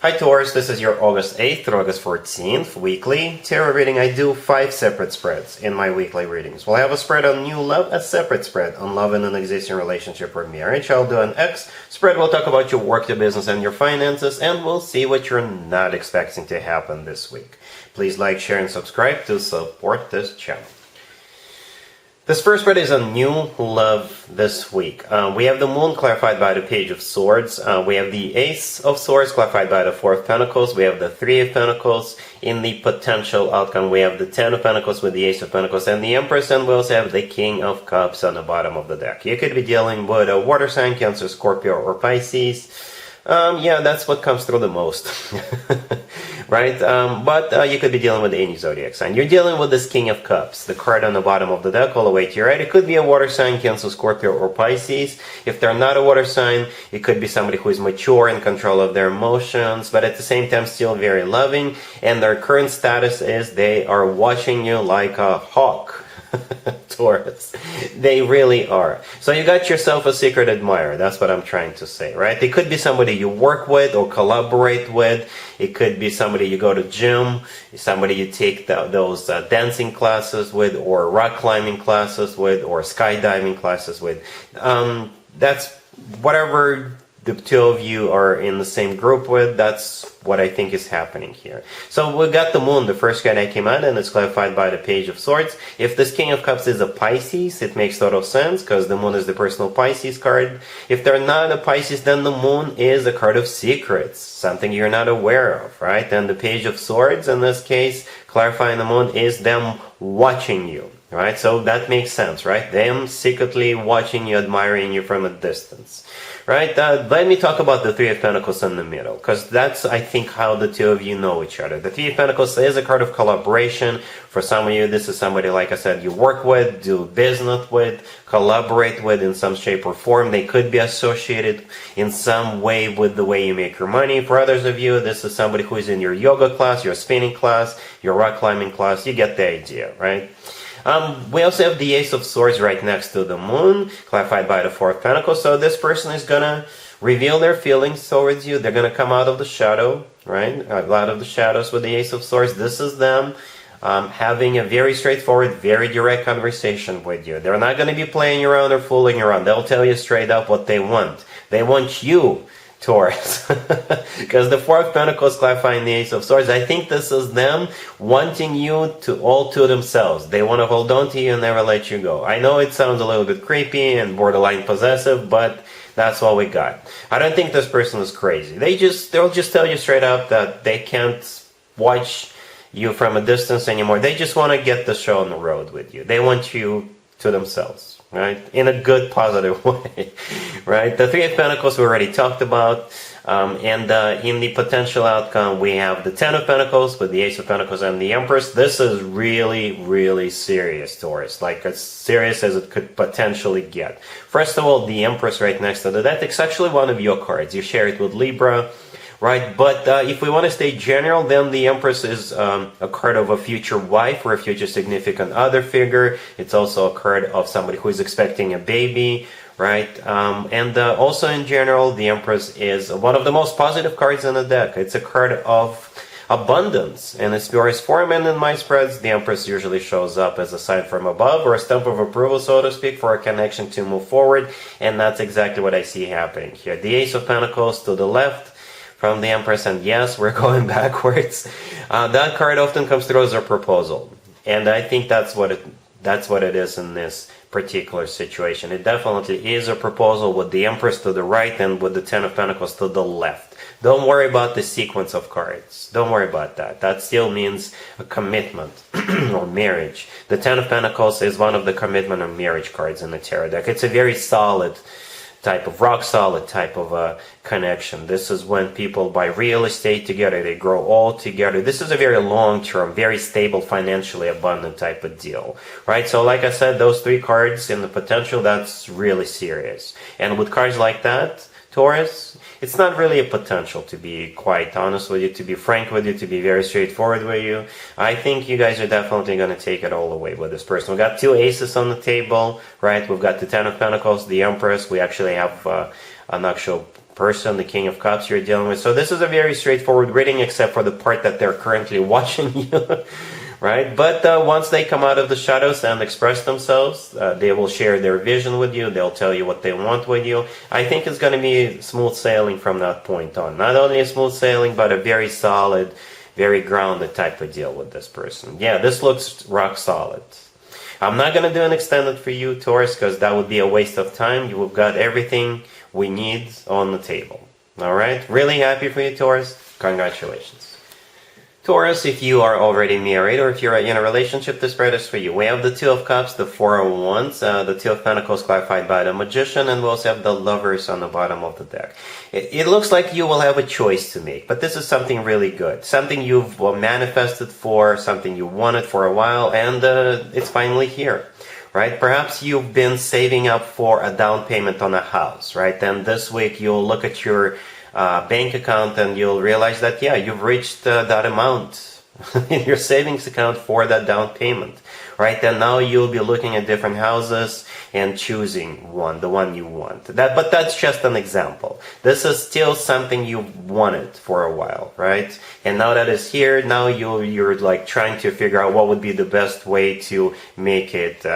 Hi Taurus, this is your August 8th through August 14th weekly tarot reading. I do 5 separate spreads in my weekly readings. We'll have a spread on new love, a separate spread on love in an existing relationship or marriage. I'll do an X spread. We'll talk about your work, your business, and your finances, and we'll see what you're not expecting to happen this week. Please like, share, and subscribe to support this channel. This first spread is on new love this week. We have the Moon clarified by the Page of Swords. We have the Ace of Swords clarified by the Four of Pentacles. We have the Three of Pentacles. In the potential outcome, we have the Ten of Pentacles with the Ace of Pentacles and the Empress, and we also have the King of Cups on the bottom of the deck. You could be dealing with a water sign, Cancer, Scorpio, or Pisces. Yeah, that's what comes through the most, right? But you could be dealing with any zodiac sign. You're dealing with this King of Cups, the card on the bottom of the deck all the way to your right. It could be a water sign, Cancer, Scorpio, or Pisces. If they're not a water sign, it could be somebody who is mature, in control of their emotions, but at the same time still very loving. And their current status is they are watching you like a hawk. Taurus. They really are. So you got yourself a secret admirer. That's what I'm trying to say, right? It could be somebody you work with or collaborate with. It could be somebody you go to gym, somebody you take those dancing classes with, or rock climbing classes with, or skydiving classes with. That's whatever the two of you are in the same group with. That's what I think is happening here. So we got the Moon, the first card that came out, and it's clarified by the Page of Swords. If this King of Cups is a Pisces, it makes total sense because the Moon is the personal Pisces card. If they're not a Pisces, then the Moon is a card of secrets, something you're not aware of, right? And the Page of Swords, in this case, clarifying the Moon, is them watching you, right? So that makes sense, right? Them secretly watching you, admiring you from a distance. Right, let me talk about the Three of Pentacles in the middle, because that's, I think, how the two of you know each other. The Three of Pentacles is a card of collaboration. For some of you, this is somebody, like I said, you work with, do business with, collaborate with in some shape or form. They could be associated in some way with the way you make your money. For others of you, this is somebody who is in your yoga class, your spinning class, your rock climbing class. You get the idea, right? We also have the Ace of Swords right next to the Moon, clarified by the Four of Pentacles. So this person is going to reveal their feelings towards you. They're going to come out of the shadow, right? Out of the shadows with the Ace of Swords. This is them having a very straightforward, very direct conversation with you. They're not going to be playing around or fooling around. They'll tell you straight up what they want. They want you, Taurus, because the Four of Pentacles clarifying the Ace of Swords. I think this is them wanting you to all to themselves. They want to hold on to you and never let you go. I know it sounds a little bit creepy and borderline possessive, but that's what we got. I don't think this person is crazy. They'll just tell you straight up that they can't watch you from a distance anymore. They just want to get the show on the road with you. They want you to themselves. Right, in a good, positive way, right? The Three of Pentacles we already talked about, and in the potential outcome, we have the Ten of Pentacles with the Ace of Pentacles and the Empress. This is really, really serious, Taurus, like as serious as it could potentially get. First of all, the Empress right next to the deck, it's actually one of your cards. You share it with Libra. Right, but if we want to stay general, then the Empress is a card of a future wife or a future significant other figure. It's also a card of somebody who is expecting a baby, right? And also in general, the Empress is one of the most positive cards in the deck. It's a card of abundance in its purest form, and in my spreads, the Empress usually shows up as a sign from above or a stamp of approval, so to speak, for a connection to move forward, and that's exactly what I see happening here. The Ace of Pentacles to the left from the Empress, and yes, we're going backwards. That card often comes through as a proposal, and I think that's what it is in this particular situation. It definitely is a proposal with the Empress to the right and with the Ten of Pentacles to the left. Don't worry about the sequence of cards. Don't worry about that. That still means a commitment or marriage. The Ten of Pentacles is one of the commitment or marriage cards in the tarot deck. It's a very solid type of rock solid type of a connection. This is when people buy real estate together, they grow all together. This is a very long-term, very stable, financially abundant type of deal, right? So like I said, those three cards in the potential, that's really serious. And with cards like that, Taurus, it's not really a potential, to be quite honest with you, to be frank with you, to be very straightforward with you. I think you guys are definitely going to take it all away with this person. We've got two aces on the table, right? We've got the Ten of Pentacles, the Empress. We actually have an actual person, the King of Cups you're dealing with. So this is a very straightforward reading, except for the part that they're currently watching you. Right? But once they come out of the shadows and express themselves, they will share their vision with you. They'll tell you what they want with you. I think it's going to be smooth sailing from that point on. Not only a smooth sailing, but a very solid, very grounded type of deal with this person. Yeah, this looks rock solid. I'm not going to do an extended for you, Taurus, because that would be a waste of time. You've got everything we need on the table. All right? Really happy for you, Taurus. Congratulations. Taurus, if you are already married or if you're in a relationship, this spread is for you. We have the Two of Cups, the Four of Wands, the Two of Pentacles clarified by the Magician, and we also have the Lovers on the bottom of the deck. It looks like you will have a choice to make, but this is something really good. Something you've manifested for, something you wanted for a while, and it's finally here. Right? Perhaps you've been saving up for a down payment on a house, right? Then this week you'll look at your bank account and you'll realize that, yeah, you've reached that amount in your savings account for that down payment, right? And now you'll be looking at different houses and choosing one, the one you want. But that's just an example. This is still something you've wanted for a while, right? And now that it's here, now you're like trying to figure out what would be the best way to make it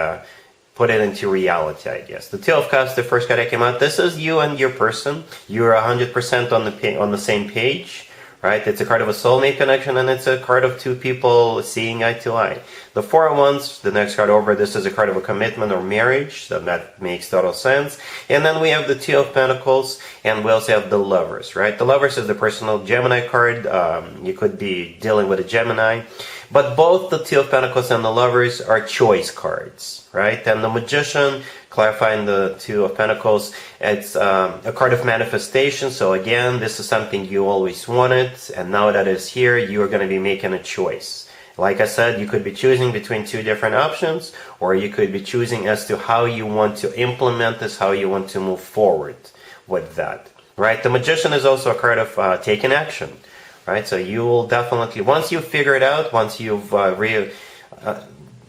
put it into reality, I guess. The Two of Cups, the first card that came out, this is you and your person. You're 100% on the same page, right? It's a card of a soulmate connection, and it's a card of two people seeing eye to eye. The Four of Wands, the next card over, this is a card of a commitment or marriage, so that makes total sense. And then we have the Two of Pentacles, and we also have the Lovers, right? The Lovers is the personal Gemini card. You could be dealing with a Gemini. But both the Two of Pentacles and the Lovers are choice cards, right? And the Magician, clarifying the Two of Pentacles, it's a card of manifestation. So again, this is something you always wanted, and now that it's here, you're going to be making a choice. Like I said, you could be choosing between two different options, or you could be choosing as to how you want to implement this, how you want to move forward with that, right? The Magician is also a card of taking action. Right, so you will definitely, once you figure it out, once you've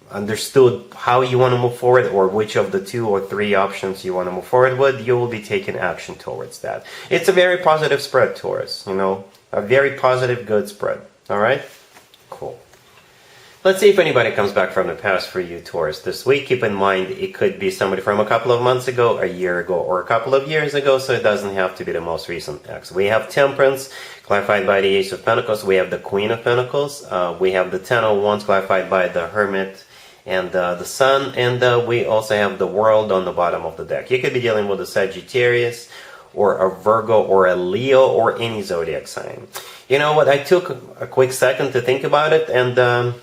understood how you want to move forward, or which of the 2 or 3 options you want to move forward with, you will be taking action towards that. It's a very positive spread, Taurus, you know, a very positive, good spread. All right, cool. Let's see if anybody comes back from the past for you, Taurus, this week. Keep in mind, it could be somebody from a couple of months ago, a year ago, or a couple of years ago, so it doesn't have to be the most recent ex. We have Temperance, clarified by the Ace of Pentacles. We have the Queen of Pentacles. We have the Ten of Wands, clarified by the Hermit and the Sun. And we also have the World on the bottom of the deck. You could be dealing with a Sagittarius, or a Virgo, or a Leo, or any zodiac sign. You know what? I took a quick second to think about it, and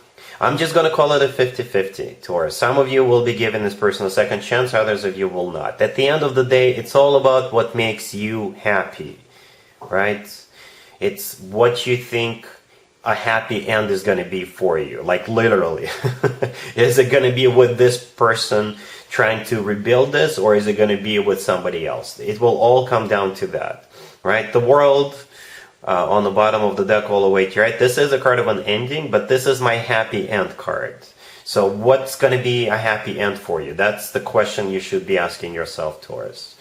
I'm just going to call it a 50-50, Taurus. Some of you will be giving this person a second chance, others of you will not. At the end of the day, it's all about what makes you happy, right? It's what you think a happy end is going to be for you, like literally. Is it going to be with this person trying to rebuild this, or is it going to be with somebody else? It will all come down to that, right? The World on the bottom of the deck all the way to right. This is a card of an ending, but this is my happy end card. So what's going to be a happy end for you? That's the question you should be asking yourself, Taurus.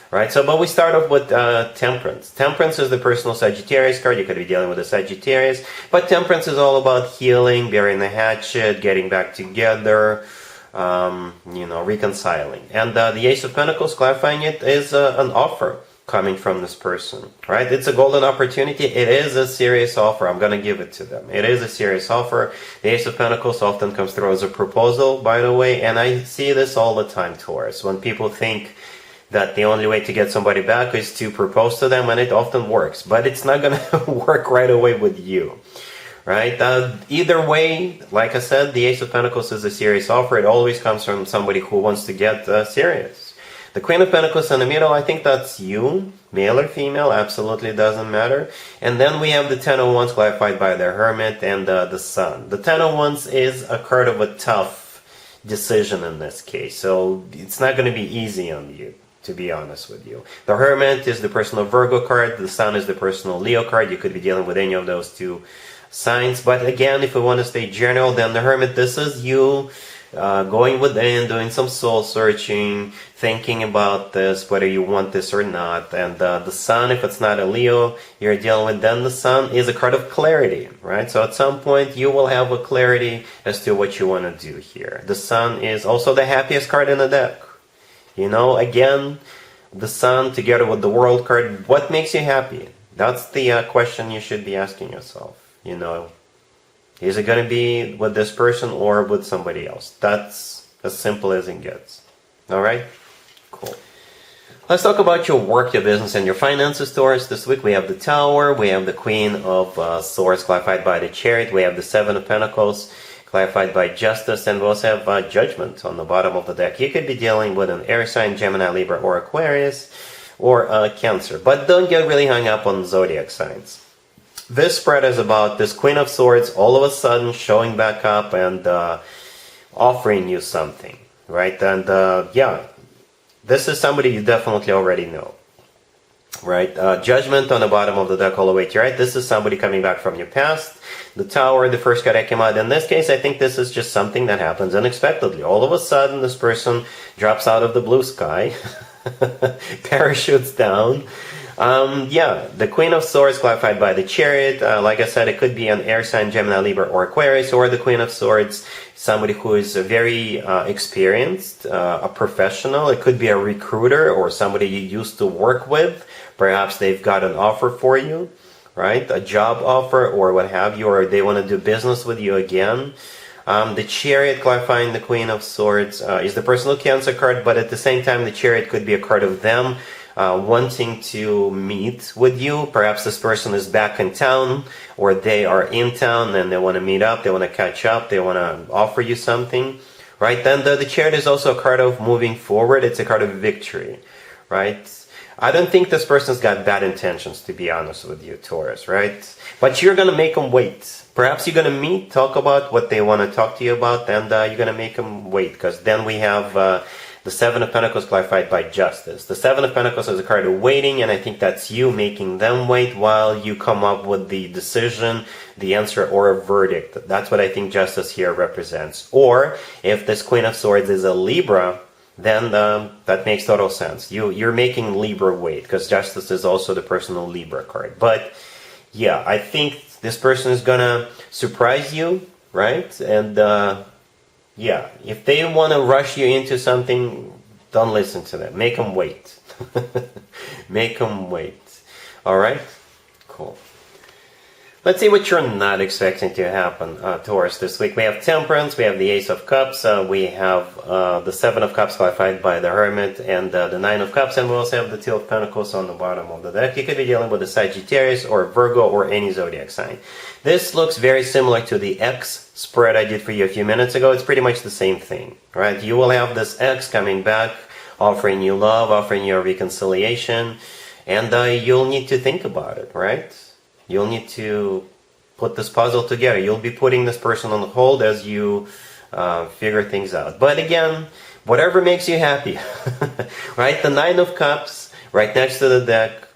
Right, so but we start off with Temperance. Temperance is the personal Sagittarius card. You could be dealing with a Sagittarius, but Temperance is all about healing, burying the hatchet, getting back together, you know, reconciling. And the Ace of Pentacles, clarifying it, is an offer coming from this person, right? It's a golden opportunity. It is a serious offer. I'm going to give it to them. It is a serious offer. The Ace of Pentacles often comes through as a proposal, by the way, and I see this all the time, Taurus, when people think that the only way to get somebody back is to propose to them, and it often works, but it's not going to work right away with you, right? Either way, like I said, the Ace of Pentacles is a serious offer. It always comes from somebody who wants to get serious. The Queen of Pentacles in the middle, I think that's you, male or female, absolutely doesn't matter. And then we have the Ten of Wands, clarified by the Hermit and the Sun. The Ten of Wands is a card of a tough decision in this case, so it's not going to be easy on you, to be honest with you. The Hermit is the personal Virgo card, the Sun is the personal Leo card. You could be dealing with any of those two signs, but again, if we want to stay general, then the Hermit, this is you going within, doing some soul searching, thinking about this, whether you want this or not. And the sun, if it's not a Leo you're dealing with, then the sun is a card of clarity, right? So at some point you will have a clarity as to what you want to do here. The sun is also the happiest card in the deck. You know, again, the sun together with the world card, what makes you happy? That's the question you should be asking yourself. You know, is it going to be with this person or with somebody else? That's as simple as it gets. Alright? Cool. Let's talk about your work, your business, and your finances, Taurus. This week we have the Tower, we have the Queen of Swords clarified by the Chariot, we have the Seven of Pentacles clarified by Justice, and we also have Judgment on the bottom of the deck. You could be dealing with an air sign, Gemini, Libra, or Aquarius, or Cancer. But don't get really hung up on zodiac signs. This spread is about this Queen of Swords all of a sudden showing back up and offering you something, right? And yeah, this is somebody you definitely already know, right? Judgment on the bottom of the deck all the way to your right. This is somebody coming back from your past. The Tower, the first card that came out. In this case, I think this is just something that happens unexpectedly. All of a sudden, this person drops out of the blue sky, parachutes down. Yeah, the Queen of Swords clarified by the Chariot. Like I said, it could be an air sign, Gemini, Libra, or Aquarius, or the Queen of Swords, somebody who is very experienced, a professional. It could be a recruiter or somebody you used to work with. Perhaps they've got an offer for you, right? A job offer or what have you, or they want to do business with you again. The Chariot clarifying the Queen of Swords is the personal Cancer card, but at the same time, the Chariot could be a card of them wanting to meet with you. Perhaps this person is back in town, or they are in town and they want to meet up, they want to catch up, they want to offer you something, right? Then the Chariot is also a card of moving forward. It's a card of victory, right? I don't think this person's got bad intentions, to be honest with you, Taurus, right? But you're going to make them wait. Perhaps you're going to meet, talk about what they want to talk to you about, and you're going to make them wait, because then we have the Seven of Pentacles clarified by Justice. The Seven of Pentacles is a card of waiting, and I think that's you making them wait while you come up with the decision, the answer, or a verdict. That's what I think Justice here represents. Or, if this Queen of Swords is a Libra, then that makes total sense. You're making Libra wait, because Justice is also the personal Libra card. But, yeah, I think this person is gonna surprise you, right? And, yeah, if they want to rush you into something, don't listen to them. Make them wait. Make them wait. Alright? Cool. Let's see what you're not expecting to happen, Taurus, this week. We have Temperance, we have the Ace of Cups, we have the Seven of Cups clarified by the Hermit, and the Nine of Cups, and we also have the Two of Pentacles on the bottom of the deck. You could be dealing with a Sagittarius or Virgo or any zodiac sign. This looks very similar to the X spread I did for you a few minutes ago. It's pretty much the same thing, right? You will have this X coming back, offering you love, offering you a reconciliation, and you'll need to think about it, right? You'll need to put this puzzle together. You'll be putting this person on hold as you figure things out. But again, whatever makes you happy, right? The Nine of Cups right next to the deck.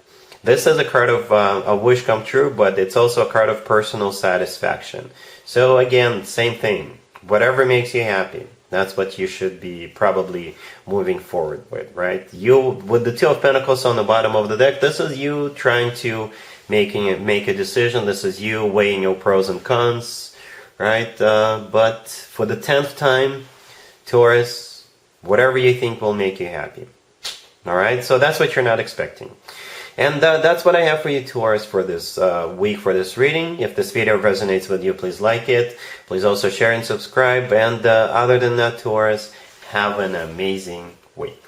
This is a card of a wish come true, but it's also a card of personal satisfaction. So again, same thing. Whatever makes you happy, that's what you should be probably moving forward with, right? You, with the Two of Pentacles on the bottom of the deck, this is you trying to make a decision. This is you weighing your pros and cons, right? But for the 10th time, Taurus, whatever you think will make you happy. Alright, so that's what you're not expecting. And that's what I have for you, Taurus, for this week, for this reading. If this video resonates with you, please like it. Please also share and subscribe. And other than that, Taurus, have an amazing week.